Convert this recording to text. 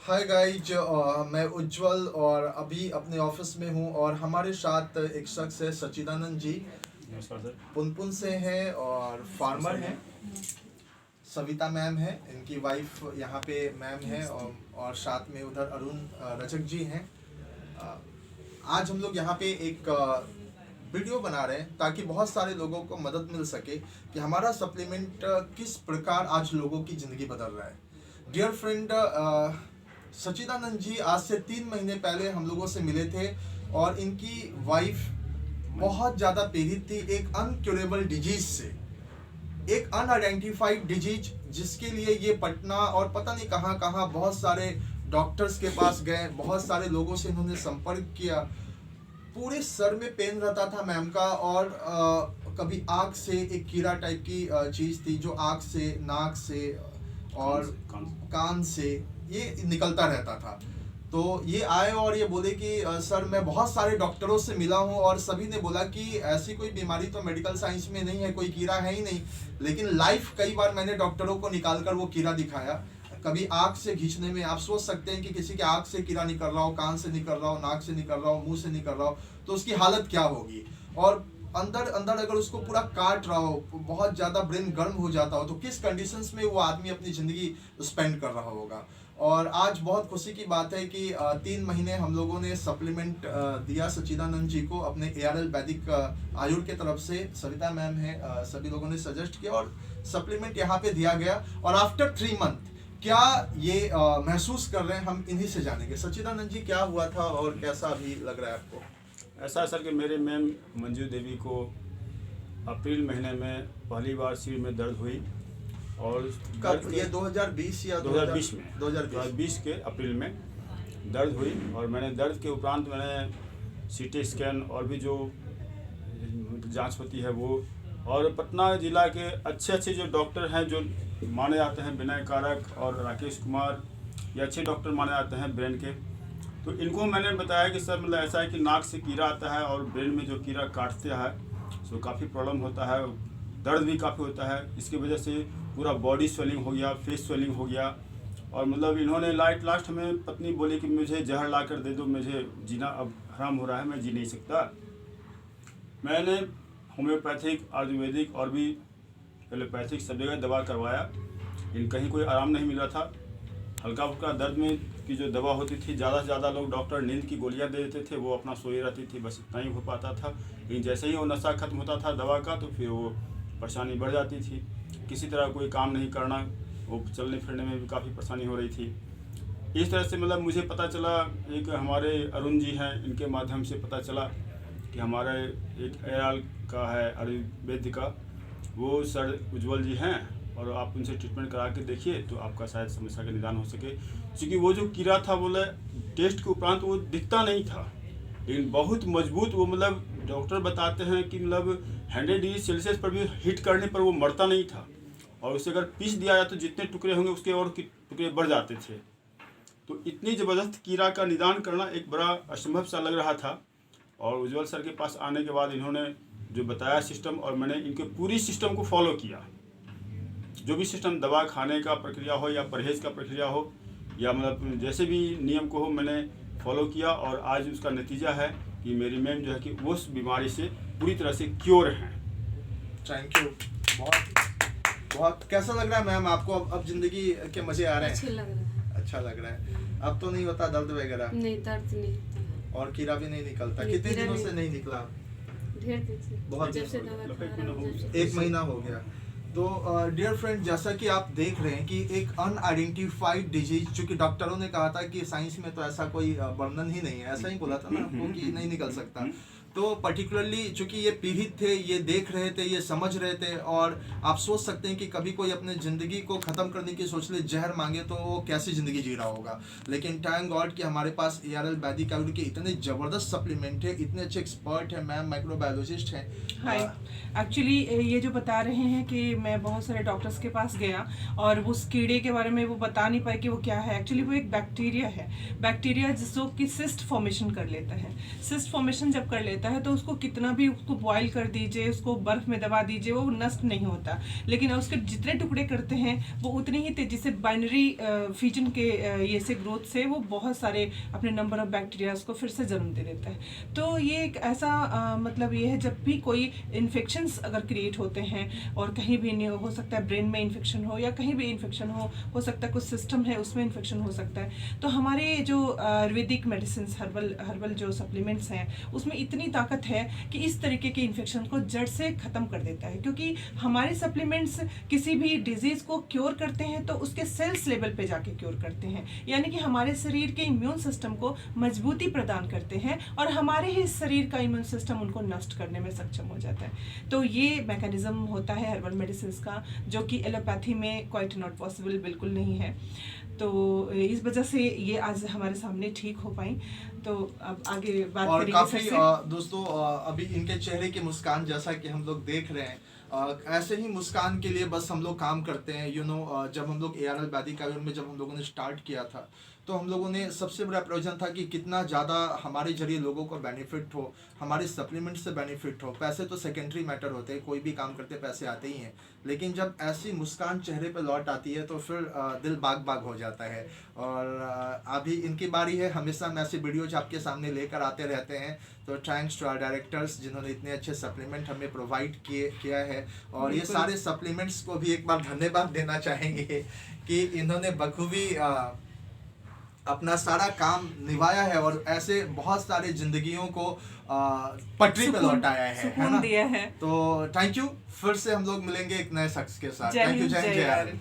Hi guys, मैं उज्जवल और अभी अपने ऑफिस में हूँ और हमारे साथ एक शख्स है सच्चिदानंद जी। नमस्कार सर। पुनपुन से हैं और फार्मर हैं। सविता मैम है, इनकी वाइफ यहाँ पे मैम है और साथ में उधर अरुण रजक जी हैं। आज हम लोग यहाँ पे एक वीडियो बना रहे हैं ताकि बहुत सारे लोगों को मदद मिल सके कि हमारा सप्लीमेंट किस प्रकार आज लोगों की ज़िंदगी बदल रहा है। डियर फ्रेंड, सच्चिदानंद जी आज से 3 महीने पहले हम लोगों से मिले थे और इनकी वाइफ बहुत ज़्यादा पीड़ित थी एक अनक्यूरेबल डिजीज से, एक अनआइडेंटिफाइड डिजीज जिसके लिए ये पटना और पता नहीं कहाँ कहाँ बहुत सारे डॉक्टर्स के पास गए, बहुत सारे लोगों से इन्होंने संपर्क किया। पूरे सर में पेन रहता था मैम का और कभी आँख से एक कीड़ा टाइप की चीज़ थी जो आँख से, नाक से और कान से ये निकलता रहता था। तो ये आए और ये बोले कि सर मैं बहुत सारे डॉक्टरों से मिला हूँ और सभी ने बोला कि ऐसी कोई बीमारी तो मेडिकल साइंस में नहीं है, कोई कीड़ा है ही नहीं। लेकिन लाइफ कई बार मैंने डॉक्टरों को निकाल कर वो कीड़ा दिखाया। कभी आँख से खींचने में आप सोच सकते हैं कि किसी के आँख से कीड़ा निकल रहा हो, कान से निकल रहा हो, नाक से निकल रहा हो, मुंह से निकल रहा हो, तो उसकी हालत क्या होगी। और अंदर अंदर अगर उसको पूरा काट रहा हो, बहुत ज़्यादा ब्रेन गर्म हो जाता हो, तो किस कंडीशंस में वो आदमी अपनी ज़िंदगी स्पेंड कर रहा होगा। और आज बहुत खुशी की बात है कि 3 महीने हम लोगों ने सप्लीमेंट दिया सच्चिदानंद जी को अपने ARL वैदिक आयुर के तरफ से। सविता मैम है, सभी लोगों ने सजेस्ट किया और सप्लीमेंट यहाँ पे दिया गया। और आफ्टर 3 मंथ क्या ये महसूस कर रहे हैं, हम इन्हीं से जानेंगे। सच्चिदानंद जी, क्या हुआ था और कैसा अभी लग रहा है आपको? ऐसा है सर कि मेरे मैम मंजू देवी को अप्रैल महीने में पहली बार सिर में दर्द हुई और कब? ये 2020 या 2020 में 2020 के अप्रैल में दर्द हुई। और मैंने दर्द के उपरांत मैंने CT स्कैन और भी जो जांच होती है वो, और पटना ज़िला के अच्छे जो डॉक्टर हैं जो माने जाते हैं, विनय कारक और राकेश कुमार, ये अच्छे डॉक्टर माने जाते हैं ब्रेन के। तो इनको मैंने बताया कि सर मतलब ऐसा है कि नाक से कीड़ा आता है और ब्रेन में जो कीड़ा काटता है तो काफ़ी प्रॉब्लम होता है, दर्द भी काफ़ी होता है। इसकी वजह से पूरा बॉडी स्वेलिंग हो गया, फेस स्वेलिंग हो गया। और मतलब इन्होंने लास्ट में पत्नी बोली कि मुझे जहर ला कर दे दो, मुझे जीना अब हराम हो रहा है, मैं जी नहीं सकता। मैंने होम्योपैथिक, आयुर्वेदिक और भी एलोपैथिक सब जगह दवा करवाया, इन कहीं कोई आराम नहीं मिला था। हल्का फुल्का दर्द में की जो दवा होती थी, ज़्यादा से ज़्यादा लोग डॉक्टर नींद की गोलियां दे देते थे, वो अपना सोई रहती थी, बस इतना ही हो पाता था। लेकिन जैसे ही वो नशा खत्म होता था दवा का तो फिर वो परेशानी बढ़ जाती थी। किसी तरह कोई काम नहीं करना, वो चलने फिरने में भी काफ़ी परेशानी हो रही थी। इस तरह से मतलब मुझे पता चला, एक हमारे अरुण जी हैं, इनके माध्यम से पता चला कि हमारे एक ARL का है आयुर्वेद का, वो सर उज्जवल जी हैं और आप उनसे ट्रीटमेंट करा के देखिए तो आपका शायद समस्या का निदान हो सके। क्योंकि वो जो कीड़ा था बोले टेस्ट के उपरांत वो दिखता नहीं था, लेकिन बहुत मजबूत, वो मतलब डॉक्टर बताते हैं कि मतलब 100 डिग्री सेल्सियस पर भी हीट करने पर वो मरता नहीं था। और उसे अगर पीस दिया जाए तो जितने टुकड़े होंगे उसके और टुकड़े बढ़ जाते थे। तो इतनी ज़बरदस्त कीड़ा का निदान करना एक बड़ा असंभव सा लग रहा था। और उज्जवल सर के पास आने के बाद इन्होंने जो बताया सिस्टम, और मैंने इनके पूरी सिस्टम को फॉलो किया। जो भी सिस्टम, दवा खाने का प्रक्रिया हो या परहेज़ का प्रक्रिया हो या मतलब जैसे भी नियम को हो, मैंने फॉलो किया। और आज उसका नतीजा है कि मेरी मैम जो है कि उस बीमारी से पूरी तरह से क्योर हैं। Thank you. बहुत कैसा लग रहा है मैम आपको? अब जिंदगी के मजे आ रहे हैं? अच्छा लग रहा है। अच्छा लग रहा है। अब तो नहीं होता दर्द वगैरह? नहीं, दर्द नहीं होता। और कीड़ा भी नहीं निकलता? नहीं, कितने कीड़ा दिनों नहीं। से नहीं निकला? ढेर दिन से। बहुत जब दिन से हो दवा गए। खा रहा हूँ, जब से। 1 महीना हो गया। तो डियर फ्रेंड, जैसा कि आप देख रहे हैं कि एक अनआइडेंटिफाइड डिजीज, जो कि डॉक्टरों ने कहा था कि साइंस में तो ऐसा कोई वर्णन ही नहीं है, ऐसा ही बोला था ना आपको कि नहीं निकल सकता। तो पर्टिकुलरली चूंकि ये पीड़ित थे, ये देख रहे थे, ये समझ रहे थे। और आप सोच सकते हैं कि कभी कोई अपने ज़िंदगी को ख़त्म करने की सोच ले, जहर मांगे तो वो कैसी ज़िंदगी जी रहा होगा। लेकिन थैंक गॉड कि हमारे पास ARL वैदिक आयुर्वेद के इतने ज़बरदस्त सप्लीमेंट है, इतने अच्छे एक्सपर्ट हैं, मैम माइक्रोबायोलॉजिस्ट हैं। हाय, एक्चुअली ये जो बता रहे हैं कि मैं बहुत सारे डॉक्टर्स के पास गया और उस कीड़े के बारे में वो बता नहीं पाए कि वो क्या है। एक्चुअली वो एक बैक्टीरिया है, बैक्टीरिया जिसको कि सिस्ट फॉर्मेशन कर लेता है। सिस्ट फॉर्मेशन जब कर लेता देता है, तो उसको कितना भी उसको बॉईल कर दीजिए, उसको बर्फ में दबा दीजिए, वो नष्ट नहीं होता। लेकिन उसके जितने टुकड़े करते हैं वो उतनी ही तेजी से बाइनरी फ्यूजन के ये से ग्रोथ से वो बहुत सारे अपने नंबर ऑफ बैक्टीरियाज को फिर से जन्म दे देता है। तो ये एक ऐसा मतलब ये है, जब भी कोई इन्फेक्शंस अगर क्रिएट होते हैं और कहीं भी नहीं हो सकता है ब्रेन में इन्फेक्शन हो या कहीं भी इन्फेक्शन हो सकता है कुछ सिस्टम है उसमें इन्फेक्शन हो सकता है। तो हमारे जो आयुर्वेदिक मेडिसिन हर्बल जो सप्लीमेंट्स हैं उसमें इतनी ताकत है कि इस तरीके के इन्फेक्शन को जड़ से ख़त्म कर देता है, क्योंकि हमारे सप्लीमेंट्स किसी भी डिजीज़ को क्योर करते हैं तो उसके सेल्स लेवल पे जाके क्योर करते हैं, यानी कि हमारे शरीर के इम्यून सिस्टम को मजबूती प्रदान करते हैं और हमारे ही शरीर का इम्यून सिस्टम उनको नष्ट करने में सक्षम हो जाता है। तो ये मैकेनिज्म होता है हर्बल मेडिसिन का, जो कि एलोपैथी में क्वाइट नॉट पॉसिबल, बिल्कुल नहीं है। तो इस वजह से ये आज हमारे सामने ठीक हो पाई। तो अब आगे बात और करेंगे काफी फिर से। दोस्तों अभी इनके चेहरे की मुस्कान जैसा कि हम लोग देख रहे हैं, ऐसे ही मुस्कान के लिए बस हम लोग काम करते हैं। जब हम लोग ARL वैदिक आयुर्वेद में जब हम लोगों ने स्टार्ट किया था तो हम लोगों ने सबसे बड़ा प्रयोजन था कि कितना ज़्यादा हमारे जरिए लोगों को बेनिफिट हो, हमारे सप्लीमेंट से बेनिफिट हो। पैसे तो सेकेंडरी मैटर होते हैं, कोई भी काम करते पैसे आते ही हैं, लेकिन जब ऐसी मुस्कान चेहरे पे लौट आती है तो फिर दिल बाग बाग हो जाता है। और अभी इनकी बारी है, हमेशा हम ऐसे वीडियोज आपके सामने लेकर आते रहते हैं। तो थैंक्स टू आवर डायरेक्टर्स जिन्होंने इतने अच्छे सप्लीमेंट हमें प्रोवाइड किया है। और ये सारे सप्लीमेंट्स को भी एक बार धन्यवाद देना चाहेंगे कि इन्होंने बखूबी अपना सारा काम निभाया है और ऐसे बहुत सारे जिंदगियों को पटरी पे लौटाया है ना? दिया है। तो थैंक यू। फिर से हम लोग मिलेंगे एक नए शख्स के साथ। जय थैंक यू। हिंद, जय जय जय आर। आर।